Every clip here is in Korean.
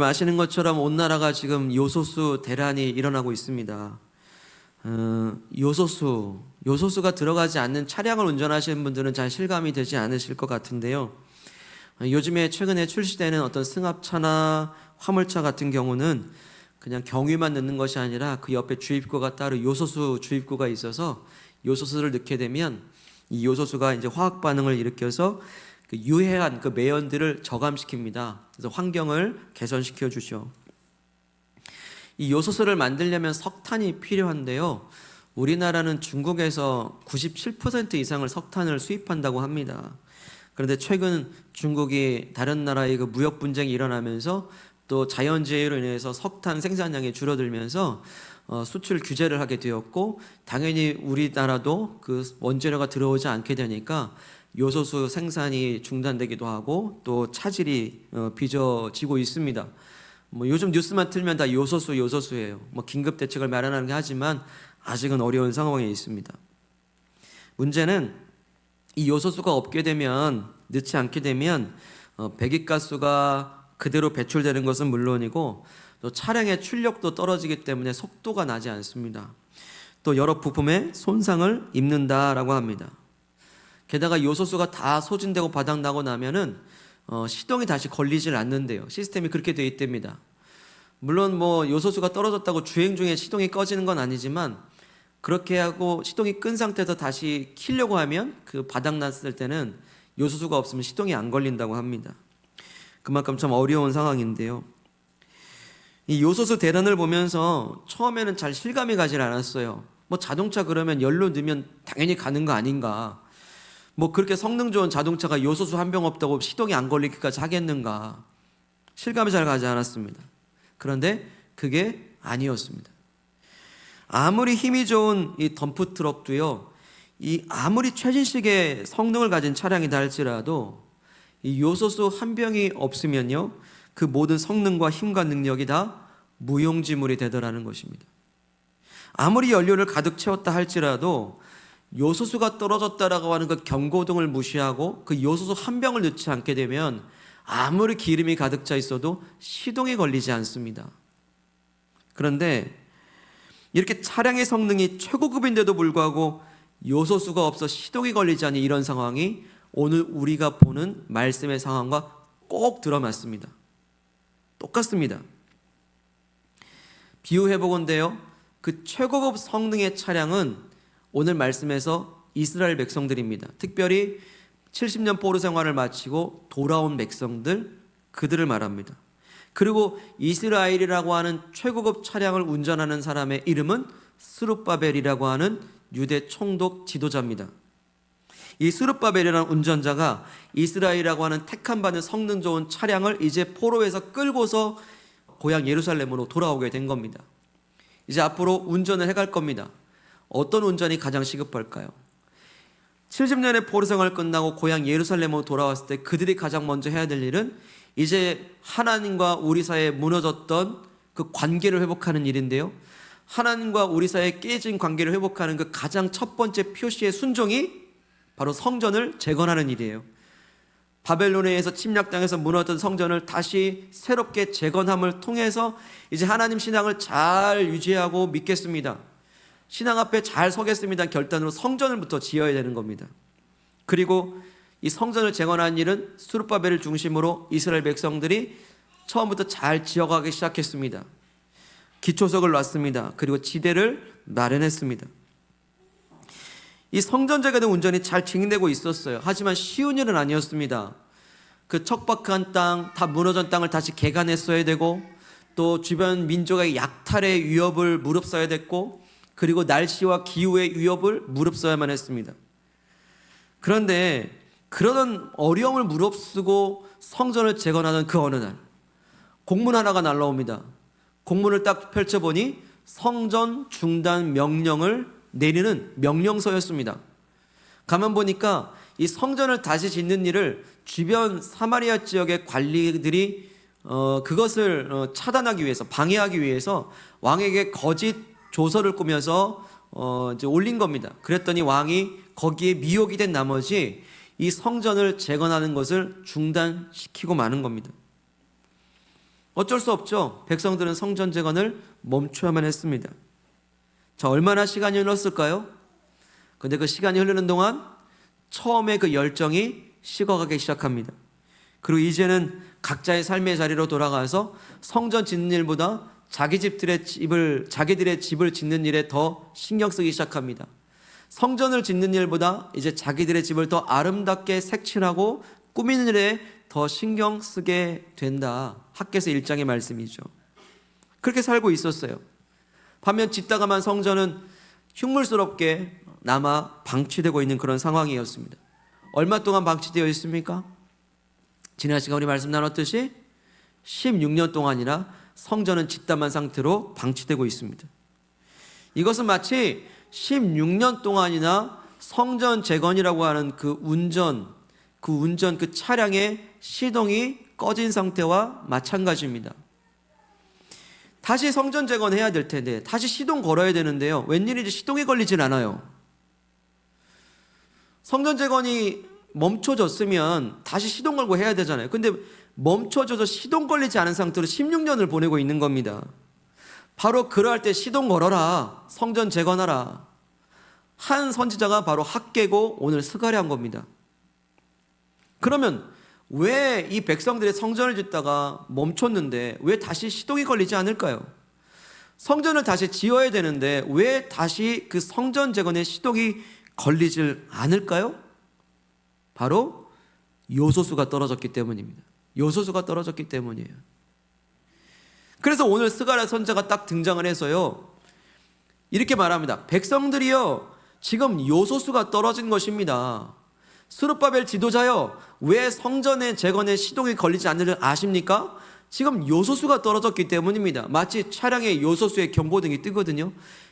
여러분 아시는 것처럼 온 나라가 지금 요소수 대란이 일어나고 있습니다. 요소수가 들어가지 않는 차량을 운전하시는 분들은 잘 실감이 되지 않으실 것 같은데요. 요즘에 최근에 출시되는 어떤 승합차나 화물차 같은 경우는 그냥 경유만 넣는 것이 아니라 그 옆에 주입구가 따로 요소수 주입구가 있어서 요소수를 넣게 되면 이 요소수가 이제 화학 반응을 일으켜서 그 유해한 그 매연들을 저감시킵니다. 그래서 환경을 개선시켜 주죠. 이 요소수를 만들려면 석탄이 필요한데요. 우리나라는 중국에서 97% 이상을 석탄을 수입한다고 합니다. 그런데 최근 중국이 다른 나라의 그 무역 분쟁이 일어나면서 또 자연재해로 인해서 석탄 생산량이 줄어들면서 수출 규제를 하게 되었고, 당연히 우리나라도 그 원재료가 들어오지 않게 되니까 요소수 생산이 중단되기도 하고 또 차질이 빚어지고 있습니다. 뭐 요즘 뉴스만 틀면 다 요소수예요. 뭐 긴급 대책을 마련하는 게 하지만 아직은 어려운 상황에 있습니다. 문제는 이 요소수가 없게 되면, 넣지 않게 되면 배기가스가 그대로 배출되는 것은 물론이고 또 차량의 출력도 떨어지기 때문에 속도가 나지 않습니다. 또 여러 부품에 손상을 입는다라고 합니다. 게다가 요소수가 다 소진되고 바닥나고 나면은 시동이 다시 걸리질 않는데요. 시스템이 그렇게 되어 있답니다. 물론 뭐 요소수가 떨어졌다고 주행 중에 시동이 꺼지는 건 아니지만, 그렇게 하고 시동이 끈 상태에서 다시 켜려고 하면 그 바닥났을 때는 요소수가 없으면 시동이 안 걸린다고 합니다. 그만큼 참 어려운 상황인데요. 이 요소수 대란을 보면서 처음에는 잘 실감이 가질 않았어요. 뭐 자동차 그러면 연료 넣으면 당연히 가는 거 아닌가, 뭐 그렇게 성능 좋은 자동차가 요소수 한 병 없다고 시동이 안 걸리기까지 하겠는가, 실감이 잘 가지 않았습니다. 그런데 그게 아니었습니다. 아무리 힘이 좋은 이 덤프 트럭도요, 이 아무리 최신식의 성능을 가진 차량이다 할지라도 이 요소수 한 병이 없으면요, 그 모든 성능과 힘과 능력이 다 무용지물이 되더라는 것입니다. 아무리 연료를 가득 채웠다 할지라도 요소수가 떨어졌다라고 하는 그 경고등을 무시하고 그 요소수 한 병을 넣지 않게 되면 아무리 기름이 가득 차 있어도 시동이 걸리지 않습니다. 그런데 이렇게 차량의 성능이 최고급인데도 불구하고 요소수가 없어 시동이 걸리지 않는 이런 상황이 오늘 우리가 보는 말씀의 상황과 꼭 들어맞습니다. 똑같습니다. 비유해보건대요, 그 최고급 성능의 차량은 오늘 말씀에서 이스라엘 백성들입니다. 특별히 70년 포로 생활을 마치고 돌아온 백성들, 그들을 말합니다. 그리고 이스라엘이라고 하는 최고급 차량을 운전하는 사람의 이름은 스룹바벨이라고 하는 유대 총독 지도자입니다. 이 스룹바벨이라는 운전자가 이스라엘이라고 하는 택함 받은 성능 좋은 차량을 이제 포로에서 끌고서 고향 예루살렘으로 돌아오게 된 겁니다. 이제 앞으로 운전을 해갈 겁니다. 어떤 운전이 가장 시급할까요? 70년의 포로 생활을 끝나고 고향 예루살렘으로 돌아왔을 때 그들이 가장 먼저 해야 될 일은 이제 하나님과 우리 사이에 무너졌던 그 관계를 회복하는 일인데요, 하나님과 우리 사이에 깨진 관계를 회복하는 그 가장 첫 번째 표시의 순종이 바로 성전을 재건하는 일이에요. 바벨론에 의해서 침략당해서 무너졌던 성전을 다시 새롭게 재건함을 통해서 이제 하나님 신앙을 잘 유지하고 믿겠습니다, 신앙 앞에 잘 서겠습니다 결단으로 성전을부터 지어야 되는 겁니다. 그리고 이 성전을 재건하는 일은 스룹바벨을 중심으로 이스라엘 백성들이 처음부터 잘 지어가기 시작했습니다. 기초석을 놨습니다. 그리고 지대를 마련했습니다. 이 성전 재건의 운전이 잘 진행되고 있었어요. 하지만 쉬운 일은 아니었습니다. 그 척박한 땅, 다 무너진 땅을 다시 개간했어야 되고, 또 주변 민족의 약탈의 위협을 무릅써야 됐고, 그리고 날씨와 기후의 위협을 무릅써야만 했습니다. 그런데 그러던 어려움을 무릅쓰고 성전을 재건하는 그 어느 날 공문 하나가 날라옵니다. 공문을 딱 펼쳐보니 성전 중단 명령을 내리는 명령서였습니다. 가만 보니까 이 성전을 다시 짓는 일을 주변 사마리아 지역의 관리들이 그것을 차단하기 위해서, 방해하기 위해서 왕에게 거짓 조서를 꾸며서 이제 올린 겁니다. 그랬더니 왕이 거기에 미혹이 된 나머지 이 성전을 재건하는 것을 중단시키고 마는 겁니다. 어쩔 수 없죠. 백성들은 성전 재건을 멈춰야만 했습니다. 자, 얼마나 시간이 흘렀을까요? 근데 그 시간이 흐르는 동안 처음에 그 열정이 식어가기 시작합니다. 그리고 이제는 각자의 삶의 자리로 돌아가서 성전 짓는 일보다 자기들의 집을 짓는 일에 더 신경 쓰기 시작합니다. 성전을 짓는 일보다 이제 자기들의 집을 더 아름답게 색칠하고 꾸미는 일에 더 신경 쓰게 된다. 학개서 1장의 말씀이죠. 그렇게 살고 있었어요. 반면 짓다가만 성전은 흉물스럽게 남아 방치되고 있는 그런 상황이었습니다. 얼마 동안 방치되어 있습니까? 지난 시간 우리 말씀 나눴듯이 16년 동안이나 성전은 짓다만 상태로 방치되고 있습니다. 이것은 마치 16년 동안이나 성전 재건이라고 하는 그 차량의 시동이 꺼진 상태와 마찬가지입니다. 다시 성전 재건해야 될 텐데 다시 시동 걸어야 되는데요. 웬일인지 시동이 걸리질 않아요. 성전 재건이 멈춰졌으면 다시 시동 걸고 해야 되잖아요. 근데 멈춰져서 시동 걸리지 않은 상태로 16년을 보내고 있는 겁니다. 바로 그러할 때 시동 걸어라. 성전 재건하라. 한 선지자가 바로 학개고 오늘 스가랴인 겁니다. 그러면 왜 이 백성들의 성전을 짓다가 멈췄는데 왜 다시 시동이 걸리지 않을까요? 성전을 다시 지어야 되는데 왜 다시 그 성전 재건의 시동이 걸리질 않을까요? 바로 요소수가 떨어졌기 때문입니다. 요소수가 떨어졌기 때문이에요. 그래서 오늘 스가랴 선지자가 딱 등장을 해서요, 이렇게 말합니다. 백성들이요, 지금 요소수가 떨어진 것입니다. 스룹바벨 지도자요, 왜 성전의 재건에 시동이 걸리지 않는지 아십니까? 지금 요소수가 떨어졌기 때문입니다. 마치 차량의 요소수에 경고등이 뜨거든요.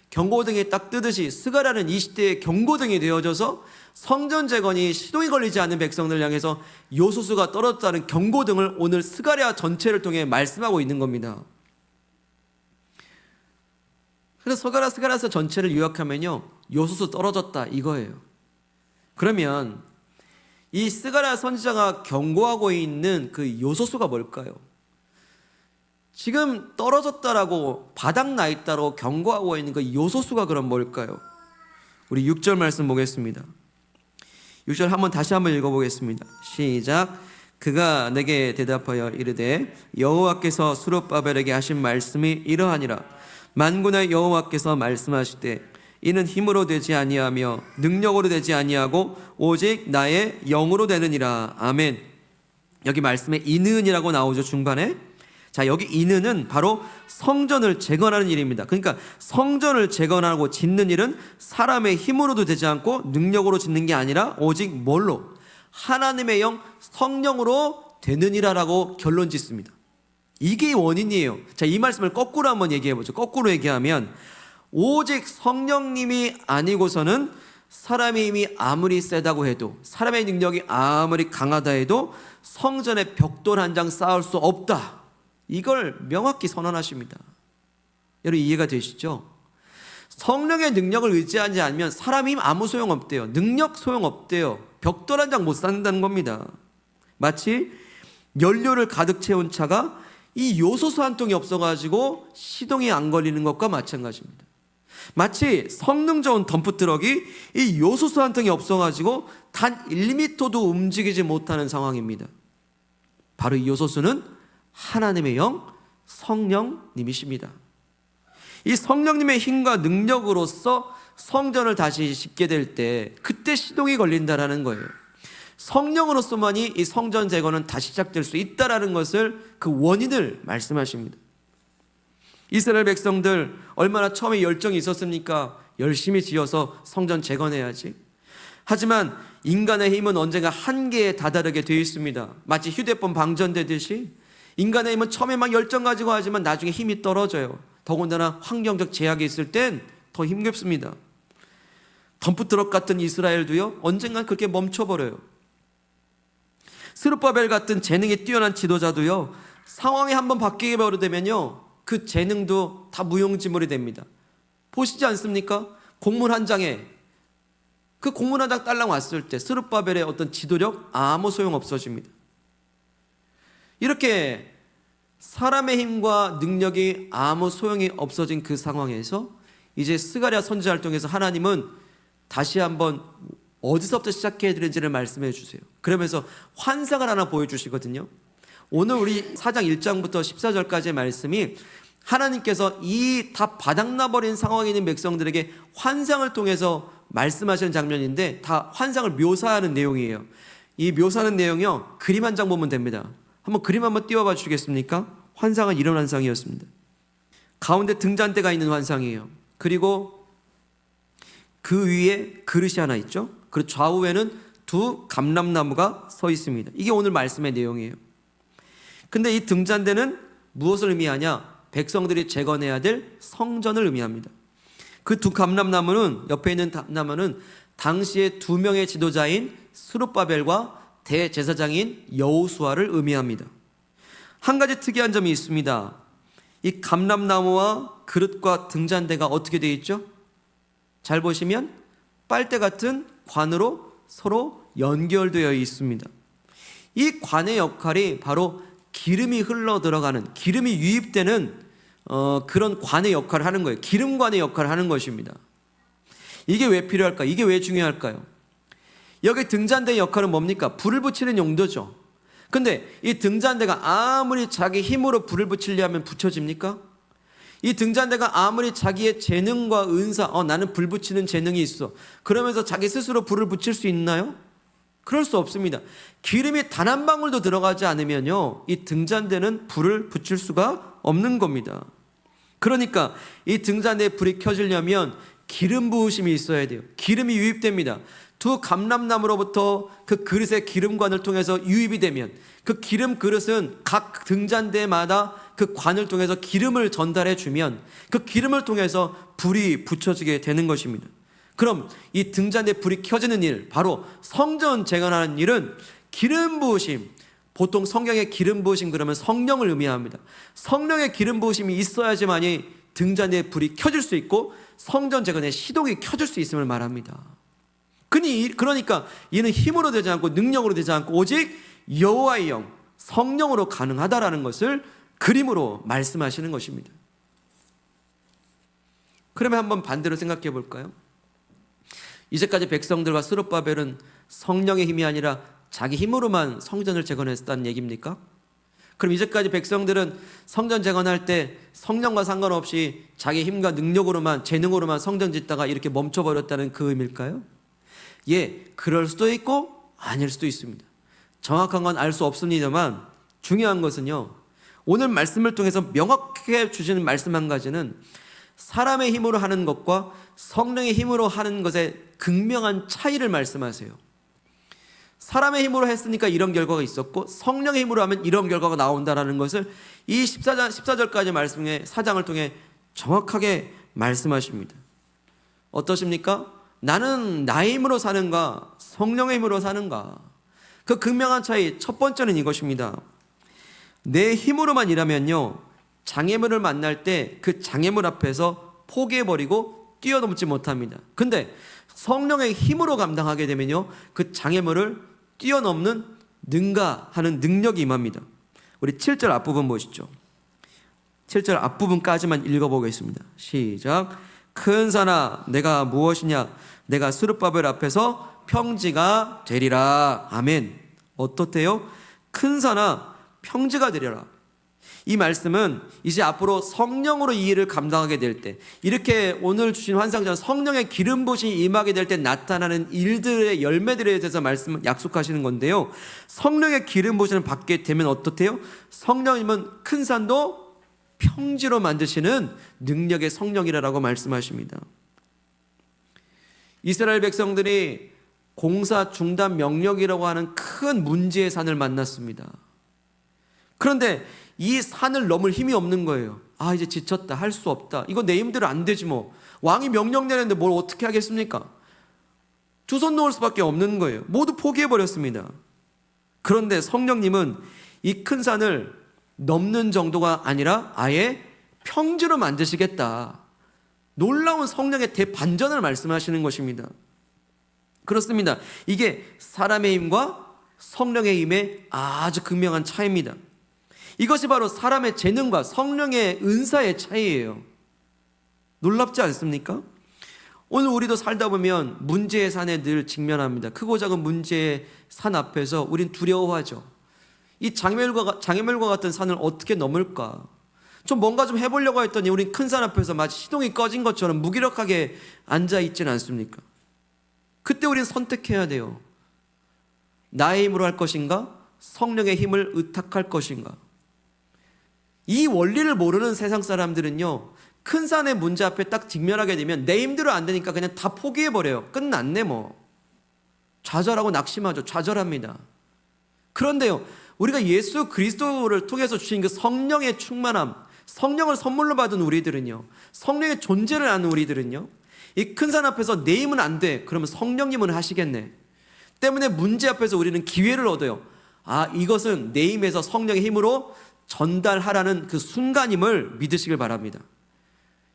경고등이 딱 뜨듯이 스가랴는 이 시대의 경고등이 되어져서 성전 재건이 시동이 걸리지 않는 백성들 향해서 요소수가 떨어졌다는 경고등을 오늘 스가랴 전체를 통해 말씀하고 있는 겁니다. 그래서 스가랴서 전체를 요약하면요, 요소수 떨어졌다 이거예요. 그러면 이 스가랴 선지자가 경고하고 있는 그 요소수가 뭘까요? 지금 떨어졌다라고 바닥나 있다로 경고하고 있는 그 요소수가 그럼 뭘까요? 우리 6절 말씀 보겠습니다. 6절 다시 한번 읽어보겠습니다. 시작. 그가 내게 대답하여 이르되 여호와께서 스룹바벨에게 하신 말씀이 이러하니라. 만군의 여호와께서 말씀하시되 이는 힘으로 되지 아니하며 능력으로 되지 아니하고 오직 나의 영으로 되느니라. 아멘. 여기 말씀에 이는이라고 나오죠, 중간에. 자, 여기 이는은 바로 성전을 재건하는 일입니다. 그러니까 성전을 재건하고 짓는 일은 사람의 힘으로도 되지 않고 능력으로 짓는 게 아니라 오직 뭘로? 하나님의 영, 성령으로 되느니라라고 결론 짓습니다. 이게 원인이에요. 자, 이 말씀을 거꾸로 한번 얘기해 보죠. 거꾸로 얘기하면 오직 성령님이 아니고서는 사람의 힘이 아무리 세다고 해도, 사람의 능력이 아무리 강하다 해도 성전에 벽돌 한 장 쌓을 수 없다. 이걸 명확히 선언하십니다. 여러분 이해가 되시죠? 성령의 능력을 의지하지 않으면 사람 힘 아무 소용없대요. 능력 소용없대요. 벽돌 한 장 못 쌓는다는 겁니다. 마치 연료를 가득 채운 차가 이 요소수 한 통이 없어가지고 시동이 안 걸리는 것과 마찬가지입니다. 마치 성능 좋은 덤프트럭이 이 요소수 한 통이 없어가지고 단 1m도 움직이지 못하는 상황입니다. 바로 이 요소수는 하나님의 영, 성령님이십니다. 이 성령님의 힘과 능력으로서 성전을 다시 짓게 될 때 그때 시동이 걸린다라는 거예요. 성령으로서만이 이 성전 재건은 다시 시작될 수 있다라는 것을, 그 원인을 말씀하십니다. 이스라엘 백성들 얼마나 처음에 열정이 있었습니까? 열심히 지어서 성전 재건해야지. 하지만 인간의 힘은 언젠가 한계에 다다르게 되어 있습니다. 마치 휴대폰 방전되듯이 인간의 힘은 처음에 막 열정 가지고 하지만 나중에 힘이 떨어져요. 더군다나 환경적 제약이 있을 땐 더 힘겹습니다. 덤프트럭 같은 이스라엘도요, 언젠간 그렇게 멈춰버려요. 스룹바벨 같은 재능이 뛰어난 지도자도요, 상황이 한번 바뀌게 되면요, 그 재능도 다 무용지물이 됩니다. 보시지 않습니까? 공문 한 장에, 그 공문 한 장 딸랑 왔을 때 스룹바벨의 어떤 지도력 아무 소용 없어집니다. 이렇게 사람의 힘과 능력이 아무 소용이 없어진 그 상황에서 이제 스가랴 선지자를 통해서 하나님은 다시 한번 어디서부터 시작해야 되는지를 말씀해 주세요. 그러면서 환상을 하나 보여주시거든요. 오늘 우리 4장 1장부터 14절까지의 말씀이 하나님께서 이 다 바닥나버린 상황에 있는 백성들에게 환상을 통해서 말씀하시는 장면인데 다 환상을 묘사하는 내용이에요. 이 묘사하는 내용이요, 그림 한 장 보면 됩니다. 한번 그림 한번 띄워봐 주시겠습니까? 환상은 이런 환상이었습니다. 가운데 등잔대가 있는 환상이에요. 그리고 그 위에 그릇이 하나 있죠. 그리고 좌우에는 두 감람나무가 서 있습니다. 이게 오늘 말씀의 내용이에요. 근데 이 등잔대는 무엇을 의미하냐? 백성들이 재건해야 될 성전을 의미합니다. 그 두 감람나무는, 옆에 있는 나무는 당시의 두 명의 지도자인 스룹바벨과 대제사장인 여호수아를 의미합니다. 한 가지 특이한 점이 있습니다. 이 감람나무와 그릇과 등잔대가 어떻게 되어 있죠? 잘 보시면 빨대 같은 관으로 서로 연결되어 있습니다. 이 관의 역할이 바로 기름이 흘러 들어가는, 기름이 유입되는 그런 관의 역할을 하는 거예요. 기름관의 역할을 하는 것입니다. 이게 왜 필요할까요? 이게 왜 중요할까요? 여기 등잔대의 역할은 뭡니까? 불을 붙이는 용도죠. 근데 이 등잔대가 아무리 자기 힘으로 불을 붙이려 하면 붙여집니까? 이 등잔대가 아무리 자기의 재능과 은사, 나는 불 붙이는 재능이 있어, 그러면서 자기 스스로 불을 붙일 수 있나요? 그럴 수 없습니다. 기름이 단 한 방울도 들어가지 않으면요, 이 등잔대는 불을 붙일 수가 없는 겁니다. 그러니까 이 등잔대에 불이 켜지려면 기름 부으심이 있어야 돼요. 기름이 유입됩니다. 두 감람나무로부터 그 그릇의 기름관을 통해서 유입이 되면 그 기름 그릇은 각 등잔대마다 그 관을 통해서 기름을 전달해 주면 그 기름을 통해서 불이 붙여지게 되는 것입니다. 그럼 이 등잔대 불이 켜지는 일, 바로 성전 재건하는 일은 기름 부으심, 보통 성경의 기름 부으심 그러면 성령을 의미합니다. 성령의 기름 부으심이 있어야지만이 등잔대에 불이 켜질 수 있고 성전 재건의 시동이 켜질 수 있음을 말합니다. 그러니까 이는 힘으로 되지 않고 능력으로 되지 않고 오직 여호와의 영, 성령으로 가능하다라는 것을 그림으로 말씀하시는 것입니다. 그러면 한번 반대로 생각해 볼까요? 이제까지 백성들과 스룹바벨은 성령의 힘이 아니라 자기 힘으로만 성전을 재건했다는 얘기입니까? 그럼 이제까지 백성들은 성전 재건할 때 성령과 상관없이 자기 힘과 능력으로만, 재능으로만 성전 짓다가 이렇게 멈춰버렸다는 그 의미일까요? 예, 그럴 수도 있고 아닐 수도 있습니다. 정확한 건 알 수 없습니다만 중요한 것은요, 오늘 말씀을 통해서 명확하게 주시는 말씀 한 가지는 사람의 힘으로 하는 것과 성령의 힘으로 하는 것의 극명한 차이를 말씀하세요. 사람의 힘으로 했으니까 이런 결과가 있었고 성령의 힘으로 하면 이런 결과가 나온다라는 것을 이 14절까지 말씀의 사장을 통해 정확하게 말씀하십니다. 어떠십니까? 나는 나의 힘으로 사는가, 성령의 힘으로 사는가? 그 극명한 차이, 첫 번째는 이것입니다. 내 힘으로만 일하면요, 장애물을 만날 때 그 장애물 앞에서 포기해버리고 뛰어넘지 못합니다. 근데 성령의 힘으로 감당하게 되면요, 그 장애물을 뛰어넘는 능가하는 능력이 임합니다. 우리 7절 앞부분 보시죠. 7절 앞부분까지만 읽어보겠습니다. 시작. 큰 산아 내가 무엇이냐, 내가 스룹바벨 앞에서 평지가 되리라. 아멘. 어떻대요? 큰 산아 평지가 되리라. 이 말씀은 이제 앞으로 성령으로 이 일을 감당하게 될 때, 이렇게 오늘 주신 환상처럼 성령의 기름 부으심이 임하게 될 때 나타나는 일들의 열매들에 대해서 약속하시는 건데요, 성령의 기름 부으심을 받게 되면 어떻대요? 성령님은 큰 산도 평지로 만드시는 능력의 성령이라고 말씀하십니다. 이스라엘 백성들이 공사 중단 명령이라고 하는 큰 문제의 산을 만났습니다. 그런데 이 산을 넘을 힘이 없는 거예요. 이제 지쳤다, 할 수 없다, 이거 내 힘대로 안 되지 뭐, 왕이 명령 내렸는데 뭘 어떻게 하겠습니까? 두 손 놓을 수밖에 없는 거예요. 모두 포기해버렸습니다. 그런데 성령님은 이 큰 산을 넘는 정도가 아니라 아예 평지로 만드시겠다, 놀라운 성령의 대반전을 말씀하시는 것입니다. 그렇습니다. 이게 사람의 힘과 성령의 힘의 아주 극명한 차이입니다. 이것이 바로 사람의 재능과 성령의 은사의 차이예요. 놀랍지 않습니까? 오늘 우리도 살다 보면 문제의 산에 늘 직면합니다. 크고 작은 문제의 산 앞에서 우린 두려워하죠. 이 장애물과 같은 산을 어떻게 넘을까? 좀 뭔가 좀 해보려고 했더니 우린 큰 산 앞에서 마치 시동이 꺼진 것처럼 무기력하게 앉아있지는 않습니까? 그때 우린 선택해야 돼요. 나의 힘으로 할 것인가? 성령의 힘을 의탁할 것인가? 이 원리를 모르는 세상 사람들은요, 큰 산의 문제 앞에 딱 직면하게 되면 내 힘대로 안 되니까 그냥 다 포기해버려요. 끝났네 뭐. 좌절하고 낙심하죠. 좌절합니다. 그런데요, 우리가 예수 그리스도를 통해서 주신 그 성령의 충만함, 성령을 선물로 받은 우리들은요, 성령의 존재를 아는 우리들은요, 이 큰 산 앞에서 내 힘은 안 돼. 그러면 성령님은 하시겠네. 때문에 문제 앞에서 우리는 기회를 얻어요. 아, 이것은 내 힘에서 성령의 힘으로 전달하라는 그 순간임을 믿으시길 바랍니다.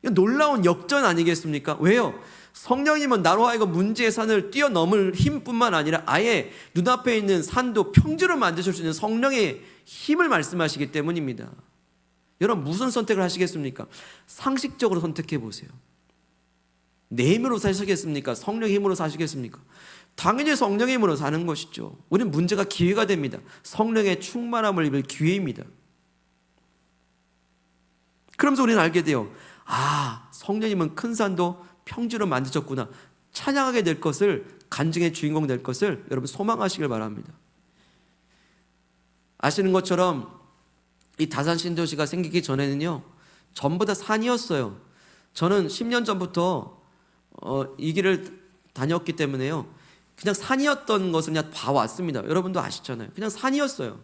이거 놀라운 역전 아니겠습니까? 왜요? 성령님은 나로 하여금 문제의 산을 뛰어넘을 힘뿐만 아니라 아예 눈앞에 있는 산도 평지로 만드실 수 있는 성령의 힘을 말씀하시기 때문입니다. 여러분, 무슨 선택을 하시겠습니까? 상식적으로 선택해 보세요. 내 힘으로 사시겠습니까? 성령의 힘으로 사시겠습니까? 당연히 성령의 힘으로 사는 것이죠. 우리는 문제가 기회가 됩니다. 성령의 충만함을 입을 기회입니다. 그러면서 우리는 알게 돼요. 아, 성령님은 큰 산도 평지로 만드셨구나. 찬양하게 될 것을, 간증의 주인공 될 것을 여러분 소망하시길 바랍니다. 아시는 것처럼 이 다산 신도시가 생기기 전에는요, 전부 다 산이었어요. 저는 10년 전부터 이 길을 다녔기 때문에요, 그냥 산이었던 것을 그냥 봐왔습니다. 여러분도 아시잖아요. 그냥 산이었어요.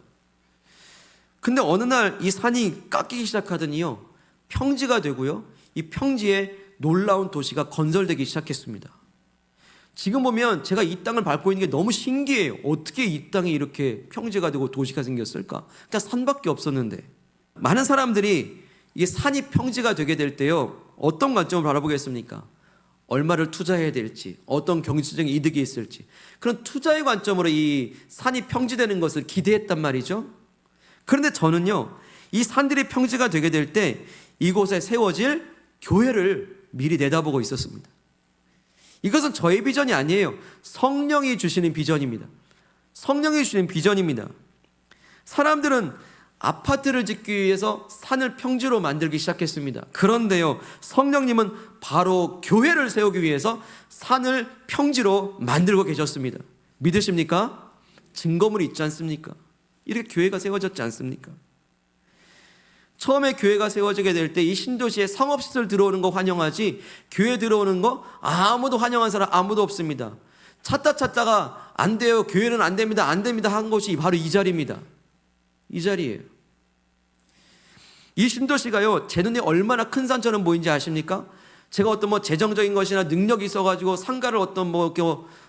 근데 어느 날 이 산이 깎이기 시작하더니요, 평지가 되고요, 이 평지에 놀라운 도시가 건설되기 시작했습니다. 지금 보면 제가 이 땅을 밟고 있는 게 너무 신기해요. 어떻게 이 땅이 이렇게 평지가 되고 도시가 생겼을까? 그냥 산밖에 없었는데. 많은 사람들이 이게 산이 평지가 되게 될 때요, 어떤 관점을 바라보겠습니까? 얼마를 투자해야 될지, 어떤 경제적인 이득이 있을지, 그런 투자의 관점으로 이 산이 평지되는 것을 기대했단 말이죠. 그런데 저는요, 이 산들이 평지가 되게 될 때 이곳에 세워질 교회를 미리 내다보고 있었습니다. 이것은 저의 비전이 아니에요. 성령이 주시는 비전입니다. 성령이 주시는 비전입니다. 사람들은 아파트를 짓기 위해서 산을 평지로 만들기 시작했습니다. 그런데요, 성령님은 바로 교회를 세우기 위해서 산을 평지로 만들고 계셨습니다. 믿으십니까? 증거물이 있지 않습니까? 이렇게 교회가 세워졌지 않습니까? 처음에 교회가 세워지게 될 때 이 신도시에 상업시설 들어오는 거 환영하지, 교회 들어오는 거 아무도 환영한 사람 아무도 없습니다. 찾다가 안 돼요, 교회는 안 됩니다, 안 됩니다 한 곳이 바로 이 자리입니다. 이 자리예요. 이 신도시가요, 제 눈에 얼마나 큰 산처럼 보이는지 아십니까? 제가 어떤 재정적인 것이나 능력이 있어가지고 상가를 어떤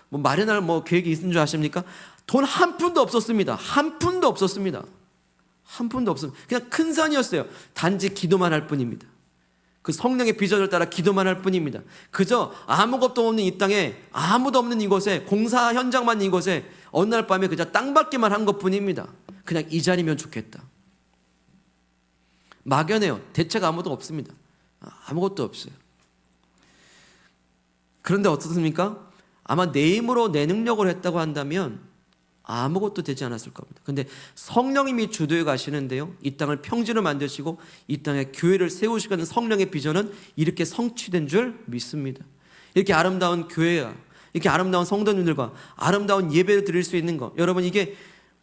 마련할 계획이 있는 줄 아십니까? 돈 한 푼도 없었습니다. 한 푼도 없었습니다. 한 푼도 없습니다. 그냥 큰 산이었어요. 단지 기도만 할 뿐입니다. 그 성령의 비전을 따라 기도만 할 뿐입니다. 그저 아무것도 없는 이 땅에, 아무도 없는 이곳에, 공사 현장만 이곳에 어느 날 밤에 그저 땅 밟기만 한 것뿐입니다. 그냥 이 자리면 좋겠다. 막연해요. 대책 아무도 없습니다. 아무것도 없어요. 그런데 어떻습니까? 아마 내 힘으로 내 능력으로 했다고 한다면 아무것도 되지 않았을 겁니다. 근데 성령님이 주도해 가시는데요, 이 땅을 평지로 만드시고 이 땅에 교회를 세우시는 성령의 비전은 이렇게 성취된 줄 믿습니다. 이렇게 아름다운 교회와 이렇게 아름다운 성도님들과 아름다운 예배를 드릴 수 있는 것, 여러분 이게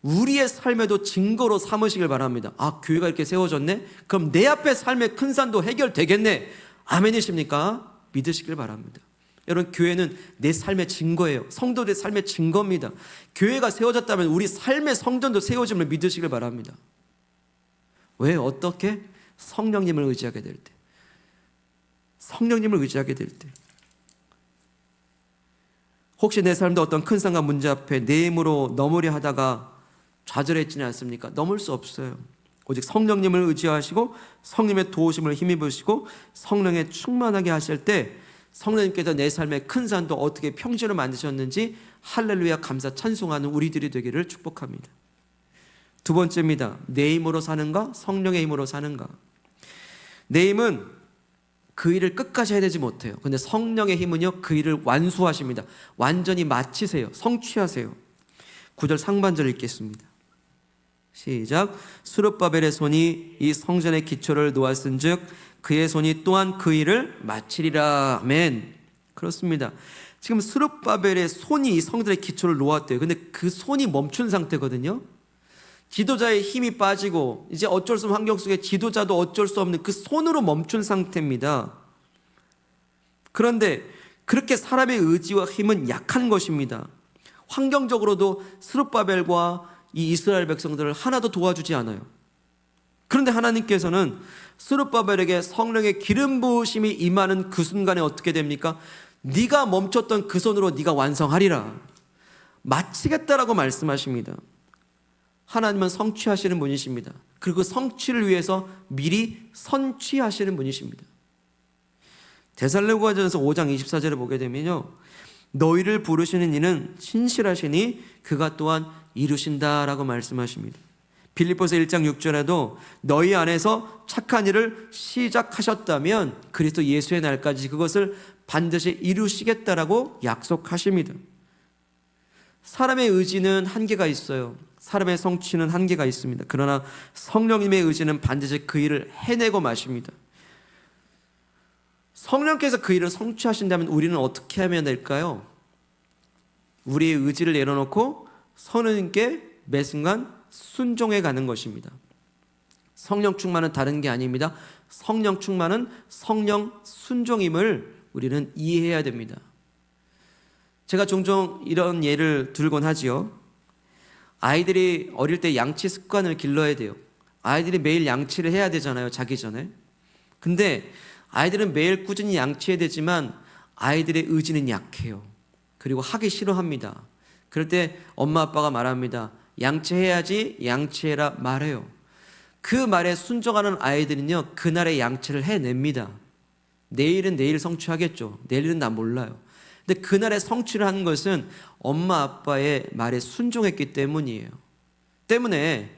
우리의 삶에도 증거로 삼으시길 바랍니다. 아, 교회가 이렇게 세워졌네? 그럼 내 앞에 삶의 큰 산도 해결되겠네? 아멘이십니까? 믿으시길 바랍니다. 여러분, 교회는 내 삶의 증거예요. 성도들의 삶의 증거입니다. 교회가 세워졌다면 우리 삶의 성전도 세워짐을 믿으시길 바랍니다. 왜? 어떻게? 성령님을 의지하게 될 때. 성령님을 의지하게 될 때. 혹시 내 삶도 어떤 큰 산과 문제 앞에 내 힘으로 넘으려 하다가 좌절했지는 않습니까? 넘을 수 없어요. 오직 성령님을 의지하시고 성령의 도우심을 힘입으시고 성령에 충만하게 하실 때 성령님께서 내 삶의 큰 산도 어떻게 평지로 만드셨는지 할렐루야 감사 찬송하는 우리들이 되기를 축복합니다. 두 번째입니다. 내 힘으로 사는가? 성령의 힘으로 사는가? 내 힘은 그 일을 끝까지 해내지 못해요. 근데 성령의 힘은요, 그 일을 완수하십니다. 완전히 마치세요. 성취하세요. 9절 상반절 읽겠습니다. 시작. 스룹바벨의 손이 이 성전의 기초를 놓았은즉 그의 손이 또한 그 일을 마치리라. 아멘. 그렇습니다. 지금 스룹바벨의 손이 이 성전의 기초를 놓았대요. 근데 그 손이 멈춘 상태거든요. 지도자의 힘이 빠지고 이제 어쩔 수 없는 환경 속에 지도자도 어쩔 수 없는 그 손으로 멈춘 상태입니다. 그런데 그렇게 사람의 의지와 힘은 약한 것입니다. 환경적으로도 스룹바벨과 이 이스라엘 백성들을 하나도 도와주지 않아요. 그런데 하나님께서는 스룹바벨에게 성령의 기름 부으심이 임하는 그 순간에 어떻게 됩니까? 네가 멈췄던 그 손으로 네가 완성하리라. 마치겠다라고 말씀하십니다. 하나님은 성취하시는 분이십니다. 그리고 그 성취를 위해서 미리 선취하시는 분이십니다. 데살로니가전서 5장 24절을 보게 되면요, 너희를 부르시는 이는 신실하시니 그가 또한 이루신다라고 말씀하십니다. 빌립보서 1장 6절에도 너희 안에서 착한 일을 시작하셨다면 그리스도 예수의 날까지 그것을 반드시 이루시겠다라고 약속하십니다. 사람의 의지는 한계가 있어요. 사람의 성취는 한계가 있습니다. 그러나 성령님의 의지는 반드시 그 일을 해내고 마십니다. 성령께서 그 일을 성취하신다면 우리는 어떻게 하면 될까요? 우리의 의지를 내려놓고 성령님께 매 순간 순종해 가는 것입니다. 성령 충만은 다른 게 아닙니다. 성령 충만은 성령 순종임을 우리는 이해해야 됩니다. 제가 종종 이런 예를 들곤 하지요. 아이들이 어릴 때 양치 습관을 길러야 돼요. 아이들이 매일 양치를 해야 되잖아요, 자기 전에. 근데 아이들은 매일 꾸준히 양치해야 되지만 아이들의 의지는 약해요. 그리고 하기 싫어합니다. 그럴 때 엄마 아빠가 말합니다. 양치해야지, 양치해라 말해요. 그 말에 순종하는 아이들은요, 그날의 양치를 해냅니다. 내일은 내일 성취하겠죠. 내일은 나 몰라요. 근데 그날의 성취를 하는 것은 엄마 아빠의 말에 순종했기 때문이에요. 때문에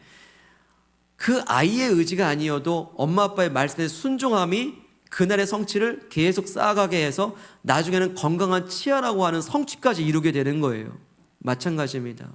그 아이의 의지가 아니어도 엄마 아빠의 말씀에 순종함이 그날의 성취를 계속 쌓아가게 해서 나중에는 건강한 치아라고 하는 성취까지 이루게 되는 거예요. 마찬가지입니다.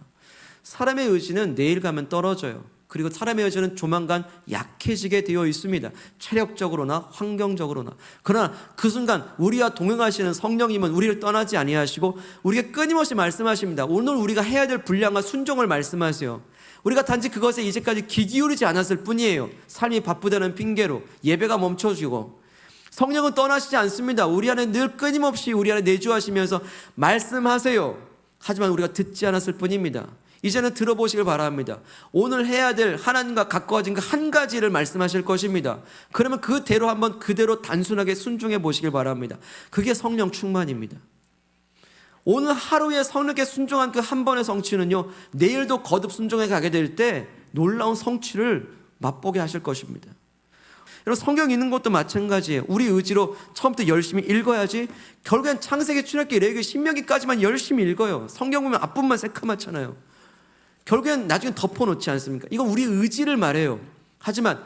사람의 의지는 내일 가면 떨어져요. 그리고 사람의 의지는 조만간 약해지게 되어 있습니다. 체력적으로나 환경적으로나. 그러나 그 순간 우리와 동행하시는 성령님은 우리를 떠나지 아니하시고 우리에게 끊임없이 말씀하십니다. 오늘 우리가 해야 될 분량과 순종을 말씀하세요. 우리가 단지 그것에 이제까지 귀 기울이지 않았을 뿐이에요. 삶이 바쁘다는 핑계로 예배가 멈춰지고. 성령은 떠나시지 않습니다. 우리 안에 늘 끊임없이 우리 안에 내주하시면서 말씀하세요. 하지만 우리가 듣지 않았을 뿐입니다. 이제는 들어보시길 바랍니다. 오늘 해야 될 하나님과 가까워진 그 한 가지를 말씀하실 것입니다. 그러면 그대로 한번 그대로 단순하게 순종해 보시길 바랍니다. 그게 성령 충만입니다. 오늘 하루에 성령께 순종한 그 한 번의 성취는요, 내일도 거듭 순종해 가게 될 때 놀라운 성취를 맛보게 하실 것입니다. 여러분, 성경 읽는 것도 마찬가지예요. 우리 의지로 처음부터 열심히 읽어야지. 결국엔 창세기, 출애굽기, 레위기, 신명기까지만 열심히 읽어요. 성경 보면 앞부분만 새카맣잖아요. 결국엔 나중에 덮어놓지 않습니까? 이건 우리 의지를 말해요. 하지만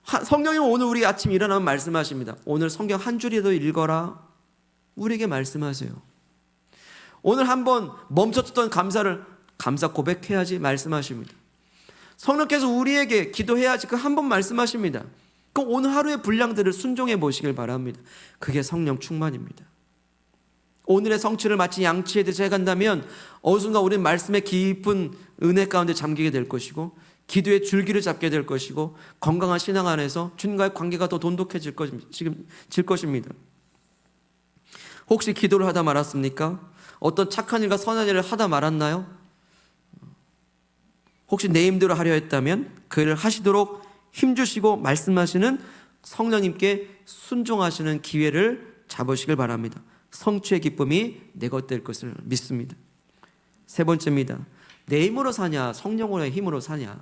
성령님은 오늘 우리 아침 일어나면 말씀하십니다. 오늘 성경 한 줄이라도 읽어라. 우리에게 말씀하세요. 오늘 한번 멈췄던 감사 고백해야지 말씀하십니다. 성령께서 우리에게 기도해야지 그 한 번 말씀하십니다. 그럼 오늘 하루의 분량들을 순종해 보시길 바랍니다. 그게 성령 충만입니다. 오늘의 성취를 마치 양치에 대체간다면 어느 순간 우리는 말씀의 깊은 은혜 가운데 잠기게 될 것이고 기도의 줄기를 잡게 될 것이고 건강한 신앙 안에서 주님과의 관계가 더 돈독해질 것입니다. 혹시 기도를 하다 말았습니까? 어떤 착한 일과 선한 일을 하다 말았나요? 혹시 내 힘대로 하려 했다면 그 일을 하시도록 힘주시고 말씀하시는 성령님께 순종하시는 기회를 잡으시길 바랍니다. 성취의 기쁨이 내 것 될 것을 믿습니다. 세 번째입니다. 내 힘으로 사냐, 성령의 힘으로 사냐.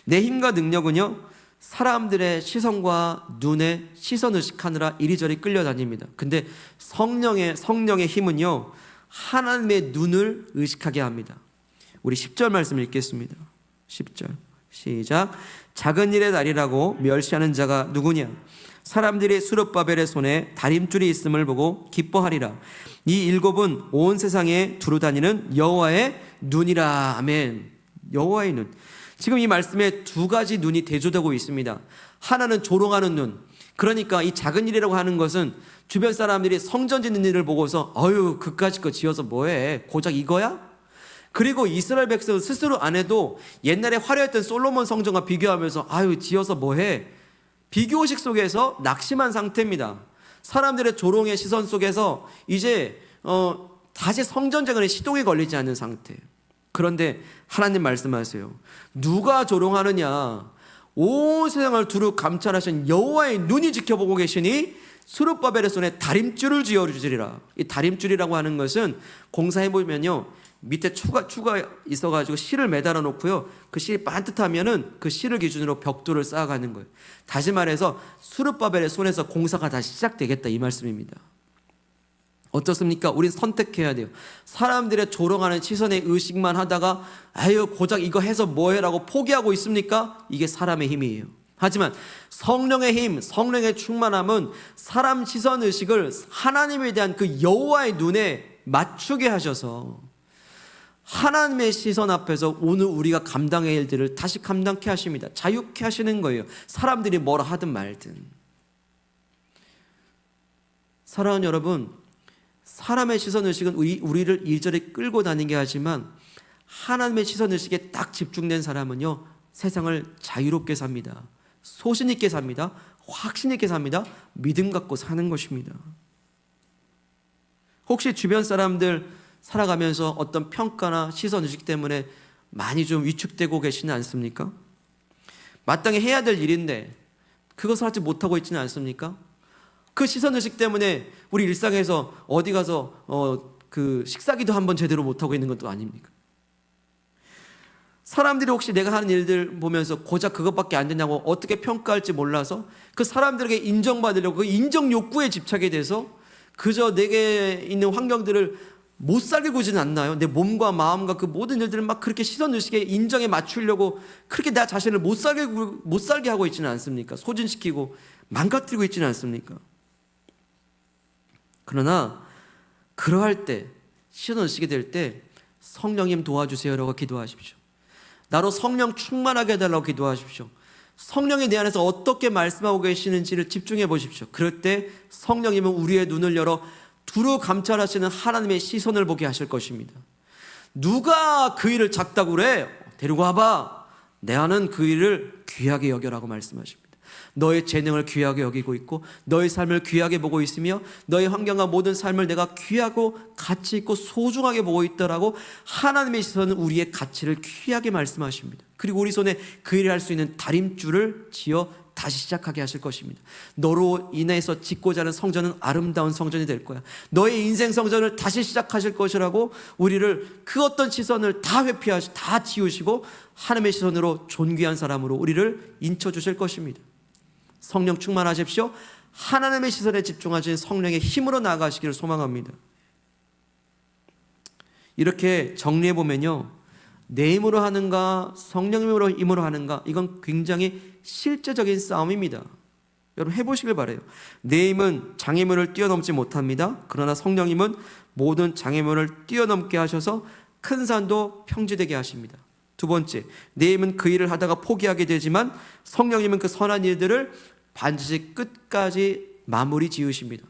내 힘과 능력은요, 사람들의 시선과 눈에 시선 의식하느라 이리저리 끌려다닙니다. 근데 성령의 힘은요, 하나님의 눈을 의식하게 합니다. 우리 10절 말씀 읽겠습니다. 10절 시작. 작은 일의 날이라고 멸시하는 자가 누구냐? 사람들이 수룹바벨의 손에 다림줄이 있음을 보고 기뻐하리라. 이 일곱은 온 세상에 두루 다니는 여호와의 눈이라. 아멘. 여호와의 눈. 지금 이 말씀에 두 가지 눈이 대조되고 있습니다. 하나는 조롱하는 눈. 그러니까 이 작은 일이라고 하는 것은 주변 사람들이 성전 짓는 일을 보고서 어휴 그까짓 거 지어서 뭐해, 고작 이거야? 그리고 이스라엘 백성은 스스로 안 해도 옛날에 화려했던 솔로몬 성전과 비교하면서 아유 지어서 뭐해, 비교의식 속에서 낙심한 상태입니다. 사람들의 조롱의 시선 속에서 이제 다시 성전 재건에 시동이 걸리지 않는 상태예요. 그런데 하나님 말씀하세요. 누가 조롱하느냐? 온 세상을 두루 감찰하신 여호와의 눈이 지켜보고 계시니 수룹바벨의 손에 다림줄을 지어주시리라. 이 다림줄이라고 하는 것은 공사해보면요, 밑에 추가 있어가지고 실을 매달아 놓고요, 그 실이 반듯하면은 그 실을 기준으로 벽돌을 쌓아가는 거예요. 다시 말해서 수룹바벨의 손에서 공사가 다시 시작되겠다 이 말씀입니다. 어떻습니까? 우린 선택해야 돼요. 사람들의 조롱하는 시선의 의식만 하다가 아유 고작 이거 해서 뭐해라고 포기하고 있습니까? 이게 사람의 힘이에요. 하지만 성령의 힘, 성령의 충만함은 사람 시선 의식을 하나님에 대한 그 여호와의 눈에 맞추게 하셔서 하나님의 시선 앞에서 오늘 우리가 감당할 일들을 다시 감당케 하십니다. 자유케 하시는 거예요. 사람들이 뭐라 하든 말든. 사랑하는 여러분, 사람의 시선의식은 우리를 이리저리 끌고 다니게 하지만 하나님의 시선의식에 딱 집중된 사람은요, 세상을 자유롭게 삽니다. 소신 있게 삽니다. 확신 있게 삽니다. 믿음 갖고 사는 것입니다. 혹시 주변 사람들 살아가면서 어떤 평가나 시선의식 때문에 많이 좀 위축되고 계시는 않습니까? 마땅히 해야 될 일인데 그것을 하지 못하고 있지는 않습니까? 그 시선의식 때문에 우리 일상에서 어디 가서 그 식사기도 한번 제대로 못하고 있는 것도 아닙니까? 사람들이 혹시 내가 하는 일들 보면서 고작 그것밖에 안 되냐고 어떻게 평가할지 몰라서 그 사람들에게 인정받으려고 그 인정 욕구에 집착이 돼서 그저 내게 있는 환경들을 못 살게 구지는 않나요? 내 몸과 마음과 그 모든 일들을 막 그렇게 시선의식에 인정에 맞추려고 그렇게 나 자신을 못 살게 하고 있지는 않습니까? 소진시키고 망가뜨리고 있지는 않습니까? 그러나 그러할 때, 시선의식이 될 때 성령님 도와주세요라고 기도하십시오. 나로 성령 충만하게 해달라고 기도하십시오. 성령이 내 안에서 어떻게 말씀하고 계시는지를 집중해 보십시오. 그럴 때 성령님은 우리의 눈을 열어 두루 감찰하시는 하나님의 시선을 보게 하실 것입니다. 누가 그 일을 작다고 그래? 데리고 와봐. 내 안은 그 일을 귀하게 여겨라고 말씀하십니다. 너의 재능을 귀하게 여기고 있고 너의 삶을 귀하게 보고 있으며 너의 환경과 모든 삶을 내가 귀하고 가치 있고 소중하게 보고 있더라고 하나님의 시선은 우리의 가치를 귀하게 말씀하십니다. 그리고 우리 손에 그 일을 할 수 있는 다림줄을 지어 다시 시작하게 하실 것입니다. 너로 인해서 짓고자 하는 성전은 아름다운 성전이 될 거야. 너의 인생 성전을 다시 시작하실 것이라고 우리를 그 어떤 시선을 다 회피하시고 다 지우시고 하나님의 시선으로 존귀한 사람으로 우리를 인쳐주실 것입니다. 성령 충만하십시오. 하나님의 시선에 집중하신 성령의 힘으로 나아가시기를 소망합니다. 이렇게 정리해보면요, 내 힘으로 하는가 성령님으로 힘으로 하는가, 이건 굉장히 실제적인 싸움입니다. 여러분 해보시길 바라요. 내 힘은 장애물을 뛰어넘지 못합니다. 그러나 성령님은 모든 장애물을 뛰어넘게 하셔서 큰 산도 평지되게 하십니다. 두 번째, 내 힘은 그 일을 하다가 포기하게 되지만 성령님은 그 선한 일들을 반드시 끝까지 마무리 지으십니다.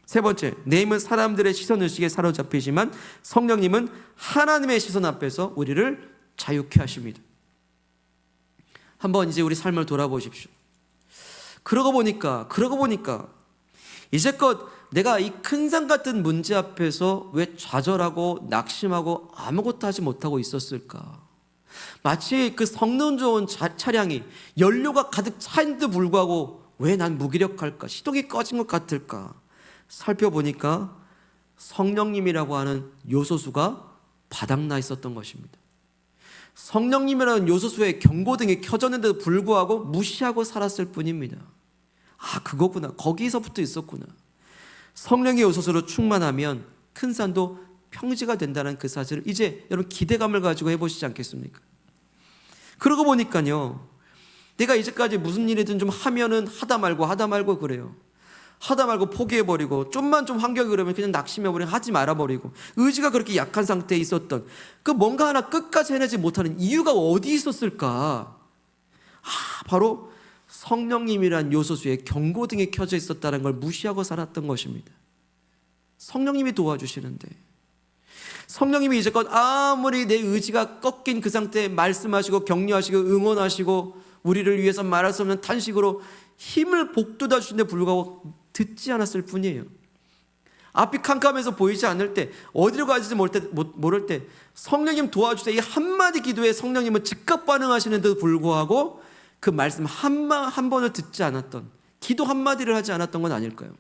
세 번째, 내 힘은 사람들의 시선의식에 사로잡히지만 성령님은 하나님의 시선 앞에서 우리를 자유케 하십니다. 한번 이제 우리 삶을 돌아보십시오. 그러고 보니까 이제껏 내가 이 큰 산 같은 문제 앞에서 왜 좌절하고 낙심하고 아무것도 하지 못하고 있었을까? 마치 그 성능 좋은 차량이 연료가 가득 차인데도 불구하고 왜 난 무기력할까? 시동이 꺼진 것 같을까? 살펴보니까 성령님이라고 하는 요소수가 바닥나 있었던 것입니다. 성령님이라는 요소수의 경고등이 켜졌는데도 불구하고 무시하고 살았을 뿐입니다. 아, 그거구나. 거기서부터 있었구나. 성령의 요소수로 충만하면 큰 산도 평지가 된다는 그 사실을 이제 여러분 기대감을 가지고 해보시지 않겠습니까? 그러고 보니까요, 내가 이제까지 무슨 일이든 좀 하면은 하다 말고 그래요. 하다 말고 포기해버리고, 좀만 좀 환경이 그러면 그냥 낙심해버리고 하지 말아버리고, 의지가 그렇게 약한 상태에 있었던 그 뭔가 하나 끝까지 해내지 못하는 이유가 어디 있었을까? 바로 성령님이란 요소수에 경고등이 켜져 있었다는 걸 무시하고 살았던 것입니다. 성령님이 도와주시는데, 성령님이 이제껏 아무리 내 의지가 꺾인 그 상태에 말씀하시고 격려하시고 응원하시고 우리를 위해서 말할 수 없는 탄식으로 힘을 북돋아 주신데 불구하고 듣지 않았을 뿐이에요. 앞이 캄캄해서 보이지 않을 때, 어디로 가지지 모를 때 성령님 도와주세요, 이 한마디 기도에 성령님은 즉각 반응하시는데도 불구하고 그 말씀 한 번을 듣지 않았던, 기도 한마디를 하지 않았던 건 아닐까요?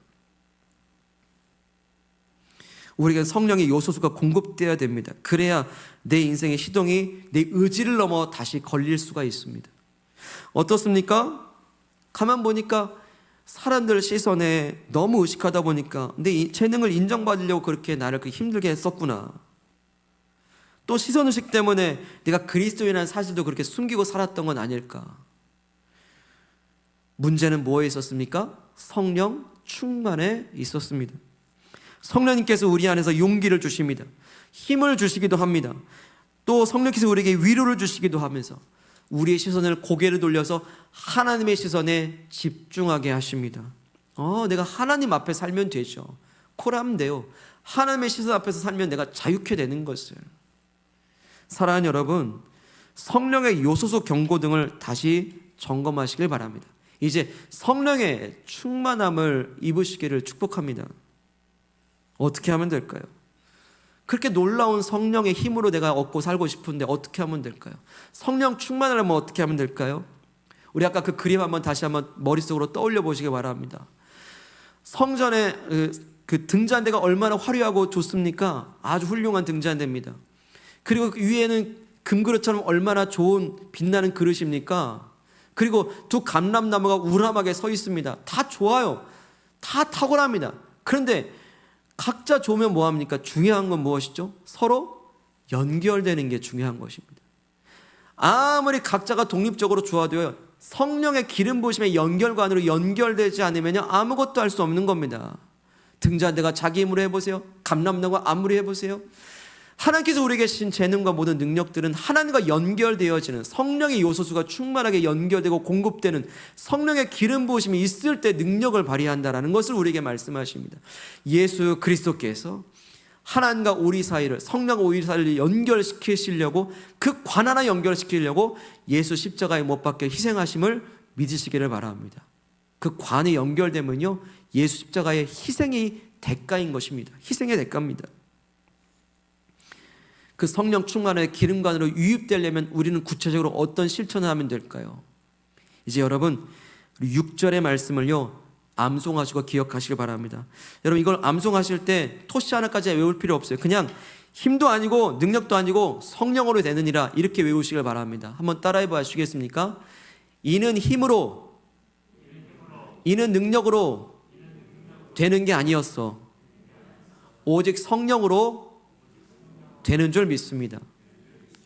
우리에게 성령의 요소수가 공급되어야 됩니다. 그래야 내 인생의 시동이 내 의지를 넘어 다시 걸릴 수가 있습니다. 어떻습니까? 가만 보니까 사람들 시선에 너무 의식하다 보니까 내 재능을 인정받으려고 그렇게 나를 그렇게 힘들게 했었구나. 또 시선의식 때문에 내가 그리스도인이라는 사실도 그렇게 숨기고 살았던 건 아닐까. 문제는 뭐에 있었습니까? 성령 충만에 있었습니다. 성령님께서 우리 안에서 용기를 주십니다. 힘을 주시기도 합니다. 또 성령께서 우리에게 위로를 주시기도 하면서 우리의 시선을, 고개를 돌려서 하나님의 시선에 집중하게 하십니다. 내가 하나님 앞에 살면 되죠. 코라면 돼요. 하나님의 시선 앞에서 살면 내가 자유케 되는 것을. 사랑하는 여러분, 성령의 요소수 경고등을 다시 점검하시길 바랍니다. 이제 성령의 충만함을 입으시기를 축복합니다. 어떻게 하면 될까요? 그렇게 놀라운 성령의 힘으로 내가 얻고 살고 싶은데 어떻게 하면 될까요? 성령 충만하려면 어떻게 하면 될까요? 우리 아까 그 그림 다시 한번 머릿속으로 떠올려 보시기 바랍니다. 성전에 그 등잔대가 얼마나 화려하고 좋습니까? 아주 훌륭한 등잔대입니다. 그리고 그 위에는 금그릇처럼 얼마나 좋은 빛나는 그릇입니까? 그리고 두 감람나무가 우람하게 서 있습니다. 다 좋아요. 다 탁월합니다. 그런데 각자 좋으면 뭐합니까? 중요한 건 무엇이죠? 서로 연결되는 게 중요한 것입니다. 아무리 각자가 독립적으로 좋아도요, 성령의 기름 부으심의 연결관으로 연결되지 않으면 아무것도 할 수 없는 겁니다. 등잔대가 자기 힘으로 해보세요. 감람나무가 아무리 해보세요. 하나님께서 우리에게 주신 재능과 모든 능력들은 하나님과 연결되어지는, 성령의 요소수가 충만하게 연결되고 공급되는 성령의 기름 부으심이 있을 때 능력을 발휘한다는 것을 우리에게 말씀하십니다. 예수 그리스도께서 하나님과 우리 사이를, 성령과 우리 사이를 연결시키시려고, 그 관 하나 연결시키려고 예수 십자가에 못 박혀 희생하심을 믿으시기를 바랍니다. 그 관이 연결되면요, 예수 십자가의 희생이 대가인 것입니다. 희생의 대가입니다. 그 성령 충만의 기름관으로 유입되려면 우리는 구체적으로 어떤 실천을 하면 될까요? 이제 여러분, 6절의 말씀을요, 암송하시고 기억하시길 바랍니다. 여러분, 이걸 암송하실 때 토시 하나까지 외울 필요 없어요. 그냥 힘도 아니고 능력도 아니고 성령으로 되느니라, 이렇게 외우시길 바랍니다. 한번 따라해 보시겠습니까? 이는 힘으로, 이는 능력으로 되는 게 아니었어. 오직 성령으로 되는 줄 믿습니다.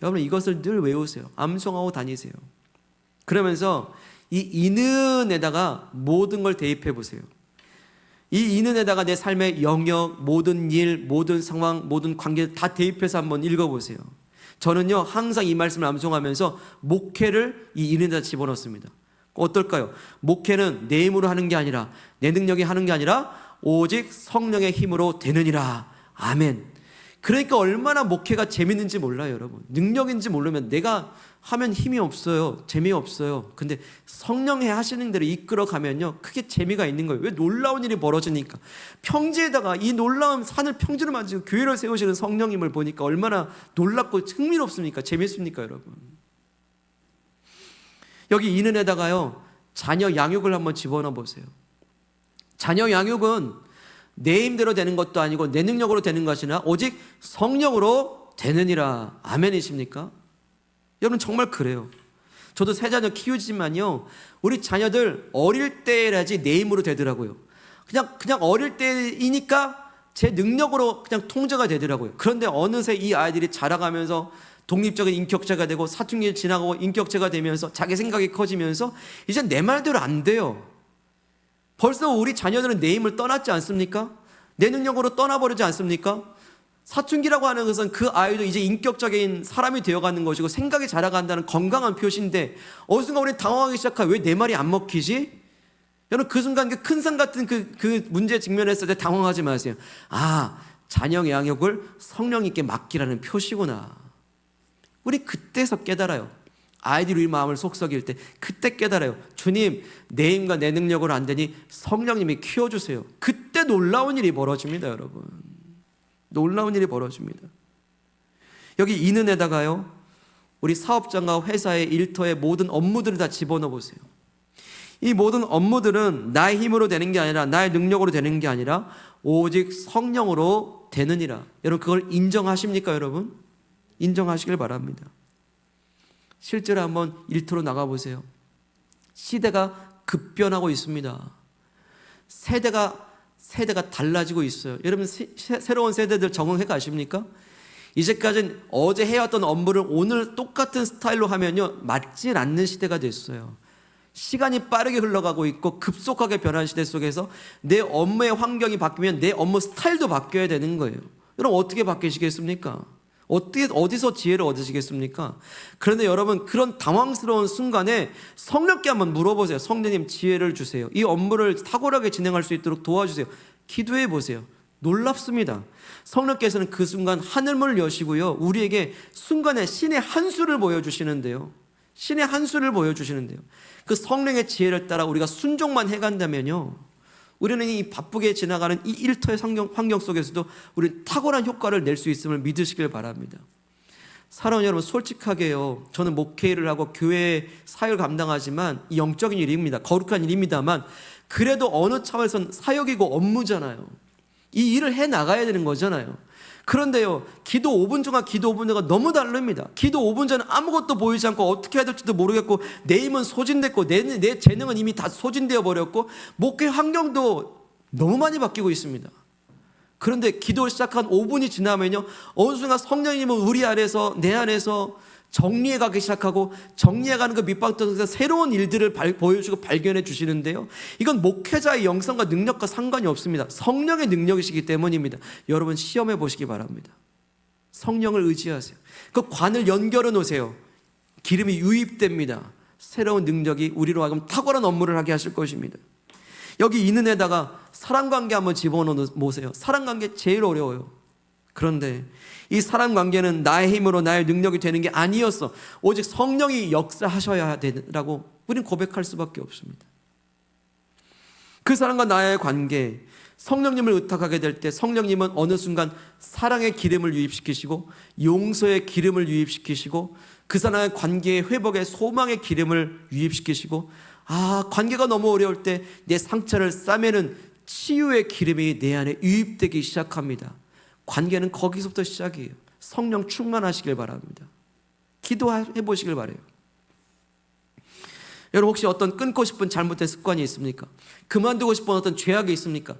여러분, 이것을 늘 외우세요. 암송하고 다니세요. 그러면서 이 이는에다가 모든 걸 대입해 보세요. 이 이는에다가 내 삶의 영역, 모든 일, 모든 상황, 모든 관계 다 대입해서 한번 읽어보세요. 저는요, 항상 이 말씀을 암송하면서 목회를 이 이는에다 집어넣습니다. 어떨까요? 목회는 내 힘으로 하는 게 아니라, 내 능력이 하는 게 아니라 오직 성령의 힘으로 되느니라. 아멘. 그러니까 얼마나 목회가 재밌는지 몰라요, 여러분. 능력인지 모르면 내가 하면 힘이 없어요. 재미없어요. 근데 성령이 하시는 대로 이끌어가면요, 그게 재미가 있는 거예요. 왜? 놀라운 일이 벌어지니까. 평지에다가 이 놀라운 산을 평지로 만지고 교회를 세우시는 성령님을 보니까 얼마나 놀랍고 흥미롭습니까? 재밌습니까, 여러분? 여기 이는에다가요, 자녀 양육을 한번 집어넣어 보세요. 자녀 양육은 내 힘대로 되는 것도 아니고 내 능력으로 되는 것이 아니라 오직 성령으로 되느니라. 아멘이십니까? 여러분, 정말 그래요. 저도 세 자녀 키우지만요, 우리 자녀들 어릴 때라지 내 힘으로 되더라고요. 그냥 어릴 때이니까 제 능력으로 그냥 통제가 되더라고요. 그런데 어느새 이 아이들이 자라가면서 독립적인 인격체가 되고 사춘기를 지나고 인격체가 되면서 자기 생각이 커지면서 이제 내 말대로 안 돼요. 벌써 우리 자녀들은 내 힘을 떠났지 않습니까? 내 능력으로 떠나버리지 않습니까? 사춘기라고 하는 것은 그 아이도 이제 인격적인 사람이 되어가는 것이고 생각이 자라간다는 건강한 표시인데 어느 순간 우리 당황하기 시작해. 왜 내 말이 안 먹히지? 여러분 그 순간 그 큰 산 같은 그 문제에 직면했을 때 당황하지 마세요. 아, 자녀 양육을 성령님께 맡기라는 표시구나. 우리 그때서 깨달아요. 아이들이 우리 마음을 속썩일 때 그때 깨달아요. 주님, 내 힘과 내 능력으로 안 되니 성령님이 키워주세요. 그때 놀라운 일이 벌어집니다. 여러분, 놀라운 일이 벌어집니다. 여기 이는에다가요, 우리 사업장과 회사의 일터의 모든 업무들을 다 집어넣어 보세요. 이 모든 업무들은 나의 힘으로 되는 게 아니라 나의 능력으로 되는 게 아니라 오직 성령으로 되느니라. 여러분 그걸 인정하십니까? 여러분 인정하시길 바랍니다. 실제로 한번 일터로 나가보세요. 시대가 급변하고 있습니다. 세대가 달라지고 있어요. 여러분 새로운 세대들 적응해 가십니까? 이제까지는 어제 해왔던 업무를 오늘 똑같은 스타일로 하면요 맞지 않는 시대가 됐어요. 시간이 빠르게 흘러가고 있고 급속하게 변한 시대 속에서 내 업무의 환경이 바뀌면 내 업무 스타일도 바뀌어야 되는 거예요. 여러분 어떻게 바뀌시겠습니까? 어디서 지혜를 얻으시겠습니까? 그런데 여러분 그런 당황스러운 순간에 성령께 한번 물어보세요. 성령님 지혜를 주세요. 이 업무를 탁월하게 진행할 수 있도록 도와주세요. 기도해 보세요. 놀랍습니다. 성령께서는 그 순간 하늘문을 여시고요, 우리에게 순간에 신의 한 수를 보여주시는데요. 신의 한 수를 보여주시는데요. 그 성령의 지혜를 따라 우리가 순종만 해간다면요, 우리는 이 바쁘게 지나가는 이 일터의 환경 속에서도 우리는 탁월한 효과를 낼 수 있음을 믿으시길 바랍니다. 사랑하는 여러분, 솔직하게요, 저는 목회를 하고 교회 사역을 감당하지만 이 영적인 일입니다. 거룩한 일입니다만 그래도 어느 차원에서는 사역이고 업무잖아요. 이 일을 해 나가야 되는 거잖아요. 그런데요, 기도 5분 전과 기도 5분 전과 너무 다릅니다. 기도 5분 전은 아무것도 보이지 않고 어떻게 해야 될지도 모르겠고 내 힘은 소진됐고 내 재능은 이미 다 소진되어 버렸고 목회 환경도 너무 많이 바뀌고 있습니다. 그런데 기도를 시작한 5분이 지나면요, 어느 순간 성령님은 우리 안에서 내 안에서 정리해 가기 시작하고 정리해가는 그 밑바닥에서 새로운 일들을 보여주고 발견해 주시는데요, 이건 목회자의 영성과 능력과 상관이 없습니다. 성령의 능력이시기 때문입니다. 여러분 시험해 보시기 바랍니다. 성령을 의지하세요. 그 관을 연결해 놓으세요. 기름이 유입됩니다. 새로운 능력이 우리로 하여금 탁월한 업무를 하게 하실 것입니다. 여기 있는 데다가 사랑관계 한번 집어넣으세요. 사랑관계 제일 어려워요. 그런데 이 사랑관계는 나의 힘으로 나의 능력이 되는 게 아니었어. 오직 성령이 역사하셔야 되라고 우리는 고백할 수밖에 없습니다. 그 사람과 나의 관계, 성령님을 의탁하게 될 때 성령님은 어느 순간 사랑의 기름을 유입시키시고 용서의 기름을 유입시키시고 그 사람의 관계의 회복의 소망의 기름을 유입시키시고, 관계가 너무 어려울 때 내 상처를 싸매는 치유의 기름이 내 안에 유입되기 시작합니다. 관계는 거기서부터 시작이에요. 성령 충만하시길 바랍니다. 기도해 보시길 바라요. 여러분 혹시 어떤 끊고 싶은 잘못된 습관이 있습니까? 그만두고 싶은 어떤 죄악이 있습니까?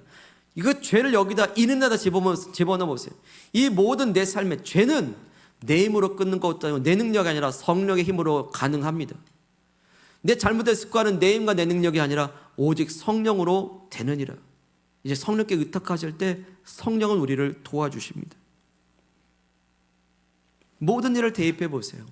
이거 죄를 여기다 있는 데다 집어넣어 보세요. 이 모든 내 삶의 죄는 내 힘으로 끊는 것도 아니고 내 능력이 아니라 성령의 힘으로 가능합니다. 내 잘못된 습관은 내 힘과 내 능력이 아니라 오직 성령으로 되느니라. 이제 성령께 의탁하실 때 성령은 우리를 도와주십니다. 모든 일을 대입해 보세요.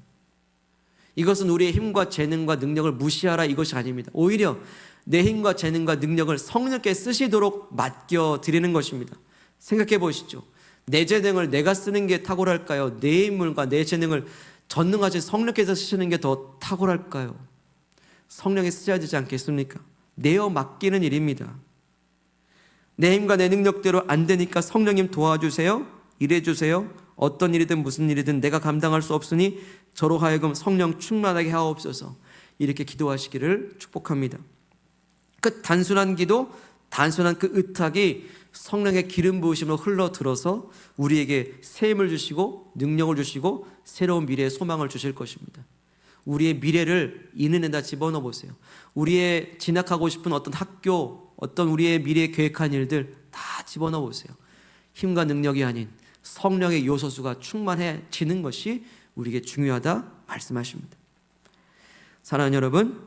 이것은 우리의 힘과 재능과 능력을 무시하라 이것이 아닙니다. 오히려 내 힘과 재능과 능력을 성령께 쓰시도록 맡겨드리는 것입니다. 생각해 보시죠. 내 재능을 내가 쓰는 게 탁월할까요? 내 힘과 내 재능을 전능하신 성령께서 쓰시는 게 더 탁월할까요? 성령이 쓰셔야 되지 않겠습니까? 내어 맡기는 일입니다. 내 힘과 내 능력대로 안 되니까 성령님 도와주세요. 일해주세요. 어떤 일이든 무슨 일이든 내가 감당할 수 없으니 저로 하여금 성령 충만하게 하옵소서. 이렇게 기도하시기를 축복합니다. 그 단순한 기도, 단순한 그 의탁이 성령의 기름 부으심으로 흘러들어서 우리에게 새 힘을 주시고 능력을 주시고 새로운 미래의 소망을 주실 것입니다. 우리의 미래를 있는 데다 집어넣어 보세요. 우리의 진학하고 싶은 어떤 학교, 어떤 우리의 미래에 계획한 일들 다 집어넣어 보세요. 힘과 능력이 아닌 성령의 요소수가 충만해지는 것이 우리에게 중요하다 말씀하십니다. 사랑하는 여러분,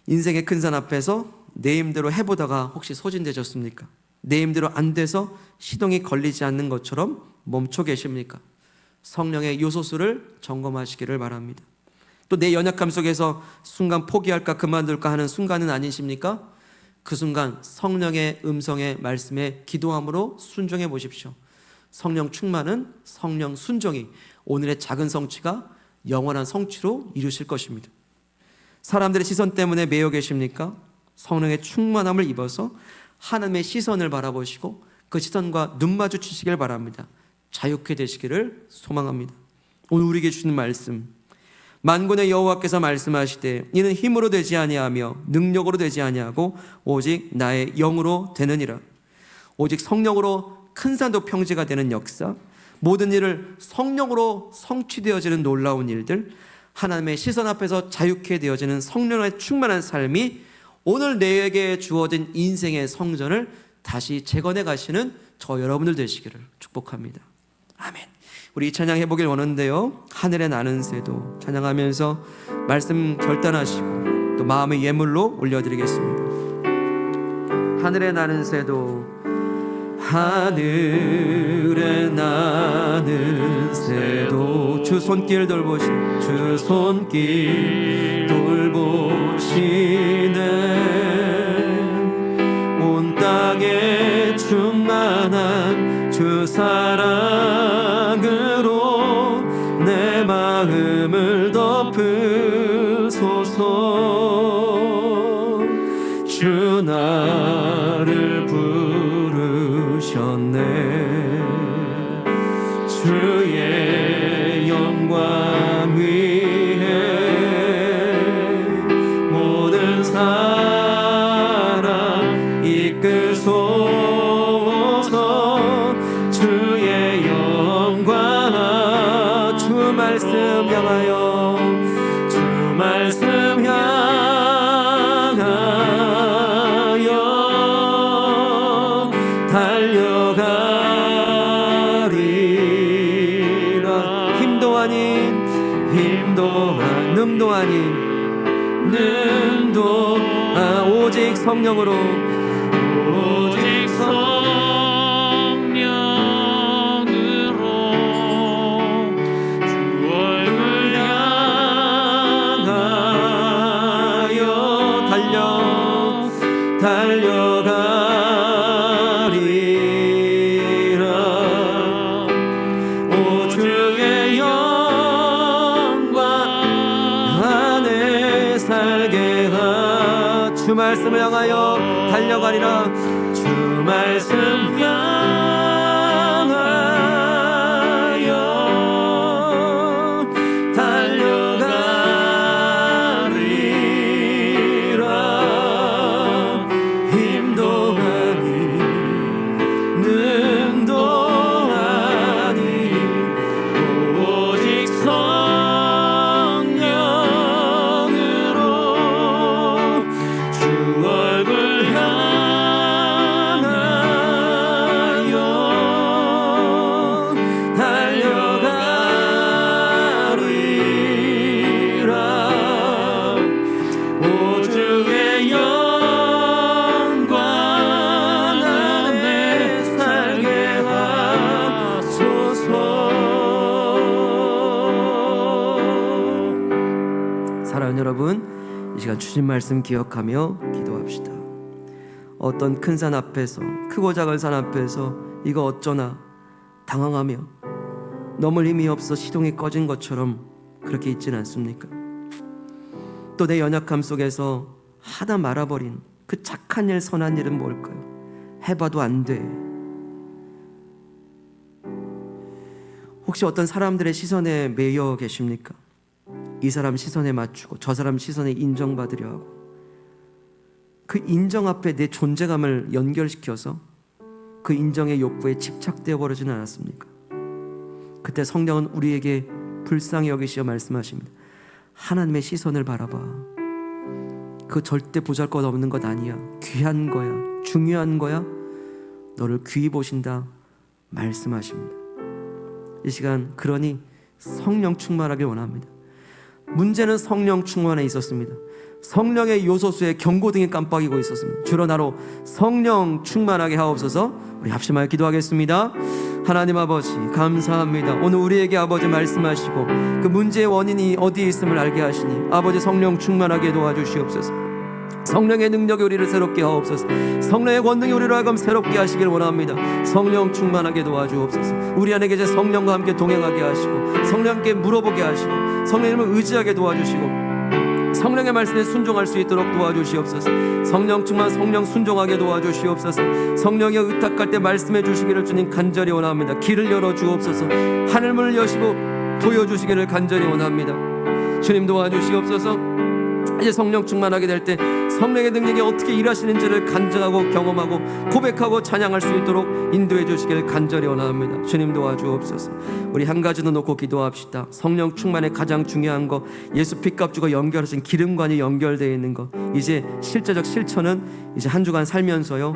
인생의 큰 산 앞에서 내 힘대로 해보다가 혹시 소진되셨습니까? 내 힘대로 안 돼서 시동이 걸리지 않는 것처럼 멈춰 계십니까? 성령의 요소수를 점검하시기를 바랍니다. 또 내 연약함 속에서 순간 포기할까 그만둘까 하는 순간은 아니십니까? 그 순간 성령의 음성의 말씀에 기도함으로 순종해 보십시오. 성령 충만은 성령 순종이 오늘의 작은 성취가 영원한 성취로 이루실 것입니다. 사람들의 시선 때문에 매여 계십니까? 성령의 충만함을 입어서 하나님의 시선을 바라보시고 그 시선과 눈 마주치시길 바랍니다. 자유케 되시기를 소망합니다. 오늘 우리에게 주는 말씀, 만군의 여호와께서 말씀하시되 이는 힘으로 되지 아니하며 능력으로 되지 아니하고 오직 나의 영으로 되느니라. 오직 성령으로 큰 산도 평지가 되는 역사, 모든 일을 성령으로 성취되어지는 놀라운 일들, 하나님의 시선 앞에서 자유케 되어지는 성령의 충만한 삶이 오늘 내게 주어진 인생의 성전을 다시 재건해 가시는 저 여러분들 되시기를 축복합니다. 아멘. 우리 이 찬양 해보길 원하는데요, 하늘에 나는 새도 찬양하면서 말씀 결단하시고 또 마음의 예물로 올려드리겠습니다. 하늘에 나는 새도, 하늘에 나는 새도, 주 손길 돌보시네, 주 손길 돌보시네. 온 땅에 충만한 주 사랑으로 내 마음을 덮으소서. 주 나를 부르셨네. 주의 영광 위에 모든 사람 이끄소서. 주의 영광, 주 말씀 향하여, 주 말씀 향하여 달려가리라. 힘도 아닌 능도 아닌 능도, 오직 성령으로, 오직 성령으로 주 얼굴 향하여 달려가리라. 오 주의 영광 안에 살게 하. 주 말씀을 향하여 달려가리라. 주 말씀 향하여 달려가리라. 힘도 아닌 능도 아닌 오직 성령으로 주 얼굴 향하여 달려가리라. 오 주의 영광 안에 살게 하소서. 사랑하는 여러분, 이 시간 주신 말씀 기억하며 기도합시다. 어떤 큰 산 앞에서, 크고 작은 산 앞에서 이거 어쩌나 당황하며 넘을 힘이 없어 시동이 꺼진 것처럼 그렇게 있지는 않습니까? 또 내 연약함 속에서 하다 말아버린 그 착한 일, 선한 일은 뭘까요? 해봐도 안 돼. 혹시 어떤 사람들의 시선에 매여 계십니까? 이 사람 시선에 맞추고 저 사람 시선에 인정받으려 하고 그 인정 앞에 내 존재감을 연결시켜서 그 인정의 욕구에 집착되어 버리지는 않았습니까? 그때 성령은 우리에게 불쌍히 여기시어 말씀하십니다. 하나님의 시선을 바라봐. 그 절대 보잘것없는 것 아니야. 귀한 거야. 중요한 거야. 너를 귀히 보신다 말씀하십니다. 이 시간 그러니 성령 충만하길 원합니다. 문제는 성령 충만에 있었습니다. 성령의 요소수에 경고등이 깜빡이고 있었습니다. 주로 나로 성령 충만하게 하옵소서. 우리 합심하여 기도하겠습니다. 하나님 아버지 감사합니다. 오늘 우리에게 아버지 말씀하시고 그 문제의 원인이 어디에 있음을 알게 하시니 아버지 성령 충만하게 도와주시옵소서. 성령의 능력이 우리를 새롭게 하옵소서. 성령의 권능이 우리를 하여금 새롭게 하시길 원합니다. 성령 충만하게 도와주옵소서. 우리 안에 계신 성령과 함께 동행하게 하시고 성령께 물어보게 하시고 성령님을 의지하게 도와주시고 성령의 말씀에 순종할 수 있도록 도와주시옵소서. 성령 충만, 성령 순종하게 도와주시옵소서. 성령이 의탁할 때 말씀해 주시기를 주님 간절히 원합니다. 길을 열어주옵소서. 하늘문을 여시고 보여주시기를 간절히 원합니다. 주님 도와주시옵소서. 이제 성령 충만하게 될 때 성령의 능력이 어떻게 일하시는지를 간증하고 경험하고 고백하고 찬양할 수 있도록 인도해 주시길 간절히 원합니다. 주님 도와주옵소서. 우리 한 가지 더 놓고 기도합시다. 성령 충만의 가장 중요한 거, 예수 피값 주고 연결하신 기름관이 연결되어 있는 거. 이제 실제적 실천은 이제 한 주간 살면서요,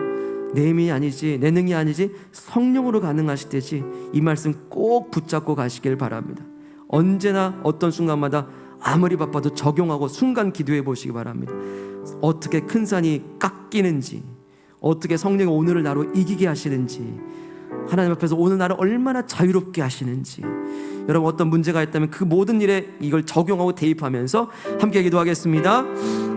내 힘이 아니지, 내 능이 아니지 성령으로 가능하시듯이 이 말씀 꼭 붙잡고 가시길 바랍니다. 언제나 어떤 순간마다 아무리 바빠도 적용하고 순간 기도해 보시기 바랍니다. 어떻게 큰 산이 깎이는지, 어떻게 성령이 오늘을 나로 이기게 하시는지, 하나님 앞에서 오늘 나를 얼마나 자유롭게 하시는지, 여러분 어떤 문제가 있다면 그 모든 일에 이걸 적용하고 대입하면서 함께 기도하겠습니다.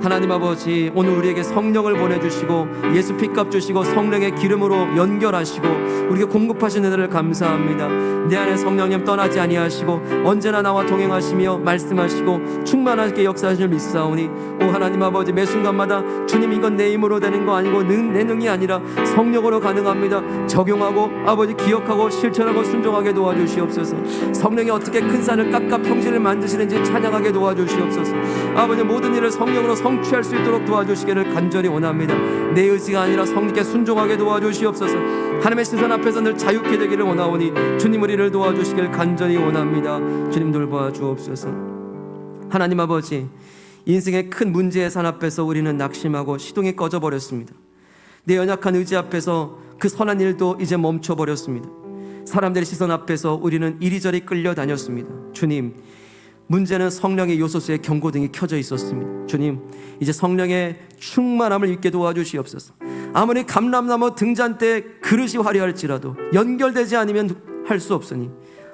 하나님 아버지, 오늘 우리에게 성령을 보내주시고 예수 피값 주시고 성령의 기름으로 연결하시고 우리에게 공급하신 은혜를 감사합니다. 내 안에 성령님 떠나지 아니하시고 언제나 나와 동행하시며 말씀하시고 충만하게 역사하시는 믿사오니, 오 하나님 아버지, 매 순간마다 주님 이건 내 힘으로 되는 거 아니고 내 능이 아니라 성령으로 가능합니다. 적용하고 아버지 기억하고 실천하고 순종하게 도와주시옵소서. 성령이 어떻게 큰 산을 깎아 평지를 만드시는지 찬양하게 도와주시옵소서. 아버지, 모든 일을 성령으로 성취할 수 있도록 도와주시기를 간절히 원합니다. 내 의지가 아니라 성령께 순종하게 도와주시옵소서. 하나님의 시선 앞에서 늘 자유케 되기를 원하오니 주님 우리를 도와주시길 간절히 원합니다. 주님 돌보아 주옵소서. 하나님 아버지, 인생의 큰 문제의 산 앞에서 우리는 낙심하고 시동이 꺼져버렸습니다. 내 연약한 의지 앞에서 그 선한 일도 이제 멈춰버렸습니다. 사람들의 시선 앞에서 우리는 이리저리 끌려다녔습니다. 주님, 문제는 성령의 요소수에 경고등이 켜져 있었습니다. 주님, 이제 성령의 충만함을 입게 도와주시옵소서. 아무리 감람나무 등잔대 그릇이 화려할지라도 연결되지 않으면 할 수 없으니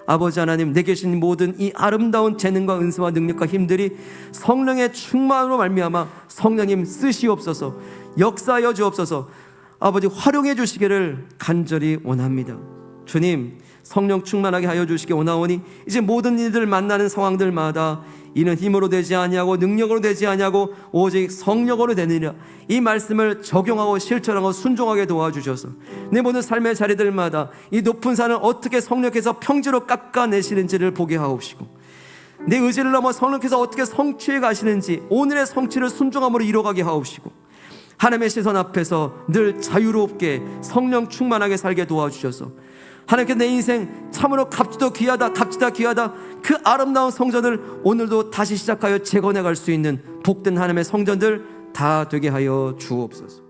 아버지 하나님, 내 계신 모든 이 아름다운 재능과 은사와 능력과 힘들이 성령의 충만으로 말미암아 성령님 쓰시옵소서. 역사하여 주옵소서. 아버지, 활용해 주시기를 간절히 원합니다. 주님, 성령 충만하게 하여 주시기 원하오니 이제 모든 이들을 만나는 상황들마다 이는 힘으로 되지 아니하고 능력으로 되지 아니하고 오직 성령으로 되느니라, 이 말씀을 적용하고 실천하고 순종하게 도와주셔서 내 모든 삶의 자리들마다 이 높은 산을 어떻게 성령께서 평지로 깎아내시는지를 보게 하옵시고, 내 의지를 넘어 성령께서 어떻게 성취해 가시는지 오늘의 성취를 순종함으로 이뤄가게 하옵시고, 하나님의 시선 앞에서 늘 자유롭게 성령 충만하게 살게 도와주셔서 하나님께 내 인생 참으로 값지다 귀하다 그 아름다운 성전을 오늘도 다시 시작하여 재건해 갈 수 있는 복된 하나님의 성전들 다 되게 하여 주옵소서.